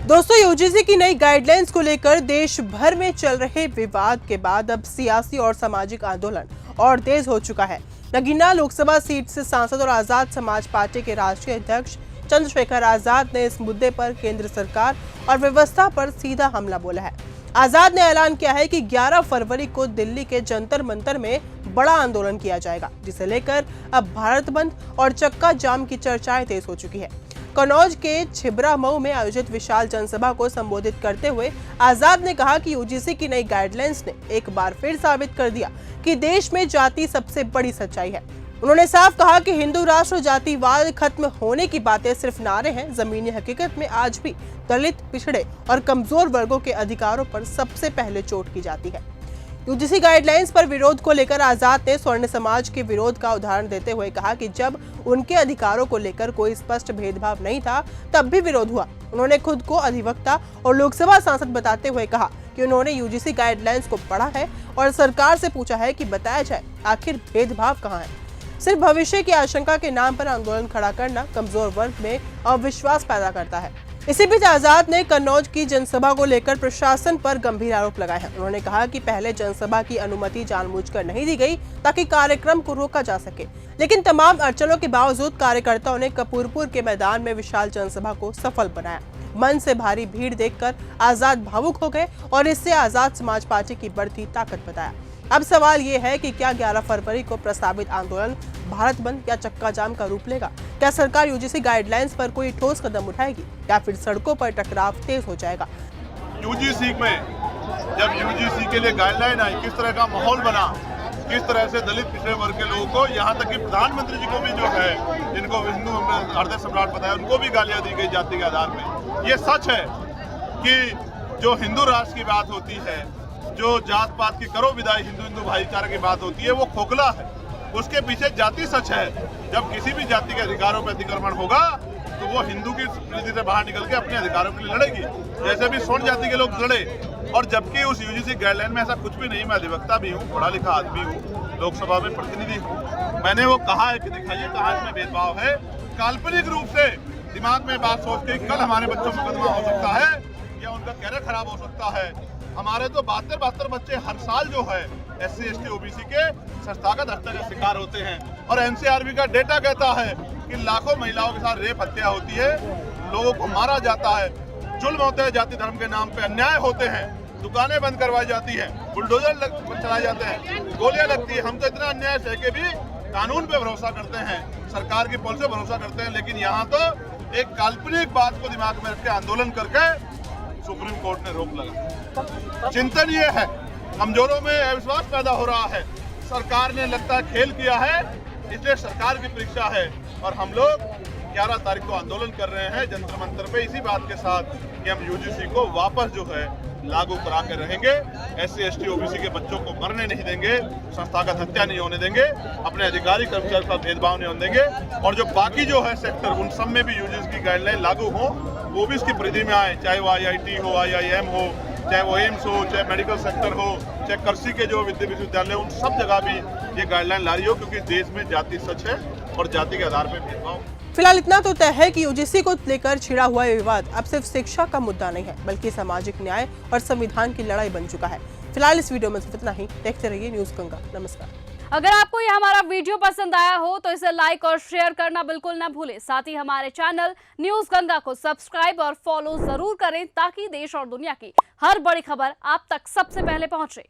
दोस्तों, यूजीसी की नई गाइडलाइंस को लेकर देश भर में चल रहे विवाद के बाद अब सियासी और सामाजिक आंदोलन और तेज हो चुका है। नगीना लोकसभा सीट से सांसद और आजाद समाज पार्टी के राष्ट्रीय अध्यक्ष चंद्रशेखर आजाद ने इस मुद्दे पर केंद्र सरकार और व्यवस्था पर सीधा हमला बोला है। आजाद ने ऐलान किया है कि 11 फरवरी को दिल्ली के जंतर मंतर में बड़ा आंदोलन किया जाएगा, जिसे लेकर अब भारत बंद और चक्का जाम की चर्चाएं तेज हो चुकी है। कन्नौज के छिबरा मऊ में आयोजित विशाल जनसभा को संबोधित करते हुए आजाद ने कहा कि यूजीसी की नई गाइडलाइंस ने एक बार फिर साबित कर दिया कि देश में जाति सबसे बड़ी सच्चाई है। उन्होंने साफ कहा कि हिंदू राष्ट्र जातिवाद खत्म होने की बातें सिर्फ नारे हैं। जमीनी हकीकत में आज भी दलित, पिछड़े और कमजोर वर्गों के अधिकारों पर सबसे पहले चोट की जाती है। यूजीसी गाइडलाइंस पर विरोध को लेकर आजाद ने स्वर्ण समाज के विरोध का उदाहरण देते हुए कहा कि जब उनके अधिकारों को लेकर कोई स्पष्ट भेदभाव नहीं था, तब भी विरोध हुआ। उन्होंने खुद को अधिवक्ता और लोकसभा सांसद बताते हुए कहा कि उन्होंने यूजीसी गाइडलाइंस को पढ़ा है और सरकार से पूछा है कि बताया जाए आखिर भेदभाव कहाँ है। सिर्फ भविष्य की आशंका के नाम पर आंदोलन खड़ा करना कमजोर वर्ग में अविश्वास पैदा करता है। इसी बीच आजाद ने कन्नौज की जनसभा को लेकर प्रशासन पर गंभीर आरोप लगाए हैं। उन्होंने कहा कि पहले जनसभा की अनुमति जानबूझकर नहीं दी गई ताकि कार्यक्रम को रोका जा सके, लेकिन तमाम अड़चनों के बावजूद कार्यकर्ताओं ने कपूरपुर के मैदान में विशाल जनसभा को सफल बनाया। मन से भारी भीड़ देखकर आजाद भावुक हो गए और इससे आजाद समाज पार्टी की बढ़ती ताकत बताया। अब सवाल ये है कि क्या 11 फरवरी को प्रस्तावित आंदोलन भारत बंद या चक्का जाम का रूप लेगा? क्या सरकार यूजीसी गाइडलाइंस पर कोई ठोस कदम उठाएगी या फिर सड़कों पर टकराव तेज हो जाएगा? यूजीसी में जब यूजीसी के लिए गाइडलाइन आई, किस तरह का माहौल बना, किस तरह से दलित पिछड़े वर्ग के लोगों को, यहाँ तक कि प्रधानमंत्री जी को भी जो है, जिनको हिंदू हृदय सम्राट बताया, उनको भी गालियां दी गई जाति के आधार पे। ये सच है कि जो हिंदू राष्ट्र की बात होती है, जो जात पात की करो विदाई, हिंदू भाईचारे की बात होती है, वो खोखला है। उसके पीछे जाति सच है। जब किसी भी जाति के अधिकारों पर अतिक्रमण होगा तो वो हिंदू की स्मृति से बाहर निकल के अपने अधिकारों के लिए लड़ेगी, जैसे भी स्वर्ण जाति के लोग लड़े। और जबकि उस यूजीसी गाइडलाइन में ऐसा कुछ भी नहीं। मैं अधिवक्ता भी हूँ, पढ़ा लिखा आदमी हूँ, लोकसभा में प्रतिनिधि हूँ। मैंने वो कहा है कि दिखाइए कहाँ इसमें भेदभाव है। काल्पनिक रूप से दिमाग में बात सोच के कल हमारे बच्चों में मुकदमा हो सकता है या उनका कैरियर खराब हो सकता है। हमारे तो 72 बच्चे हर साल जो है SC ST OBC के संस्थागत हत्या का शिकार होते हैं। और NCRB का डेटा कहता है कि लाखों महिलाओं के साथ रेप हत्या होती है, लोगों को मारा जाता है, जुल्म होते हैं, जाति धर्म के नाम पे अन्याय होते हैं, दुकानें बंद करवाई जाती है, बुलडोजर चलाए जाते हैं, गोलियां लगती है। हम तो इतना अन्याय सह के भी कानून पे भरोसा करते हैं, सरकार की पॉलिसी पे भरोसा करते हैं, लेकिन यहाँ तो एक काल्पनिक बात को दिमाग में रख के आंदोलन करके सुप्रीम कोर्ट ने रोक लगा। चिंतन ये है, कमजोरों में अविश्वास पैदा हो रहा है। सरकार ने लगता है खेल किया है, इसलिए सरकार की परीक्षा है और हम लोग 11 तारीख को आंदोलन कर रहे हैं जंतर मंतर पे, इसी बात के साथ कि हम यूजीसी को वापस जो है लागू करा के रहेंगे। SC ST OBC के बच्चों को मरने नहीं देंगे, संस्थागत हत्या नहीं होने देंगे, अपने अधिकारी कर्मचारी का भेदभाव नहीं होने देंगे और जो बाकी जो है सेक्टर, उन सब में भी यूजीसी की गाइडलाइन लागू हो, वो भी इसकी परिधि में आए, चाहे वो IIT हो, IIM हो, चाहे वो एम्स हो, चाहे मेडिकल सेक्टर हो, चाहे कृषि के जो विश्वविद्यालय, उन सब जगह भी ये गाइडलाइन ला रही हो, क्योंकि देश में जाति सच है और जाति के आधार पर भेदभाव। फिलहाल इतना तो तय है कि यूजीसी को लेकर छिड़ा हुआ विवाद अब सिर्फ शिक्षा का मुद्दा नहीं है, बल्कि सामाजिक न्याय और संविधान की लड़ाई बन चुका है। फिलहाल इस वीडियो में सिर्फ इतना ही। देखते रहिए न्यूज़ गंगा। नमस्कार। अगर आपको यह हमारा वीडियो पसंद आया हो तो इसे लाइक और शेयर करना बिल्कुल ना भूलें। साथ ही हमारे चैनल न्यूज़ गंगा को सब्सक्राइब और फॉलो जरूर करें ताकि देश और दुनिया की हर बड़ी खबर आप तक सबसे पहले पहुंचे।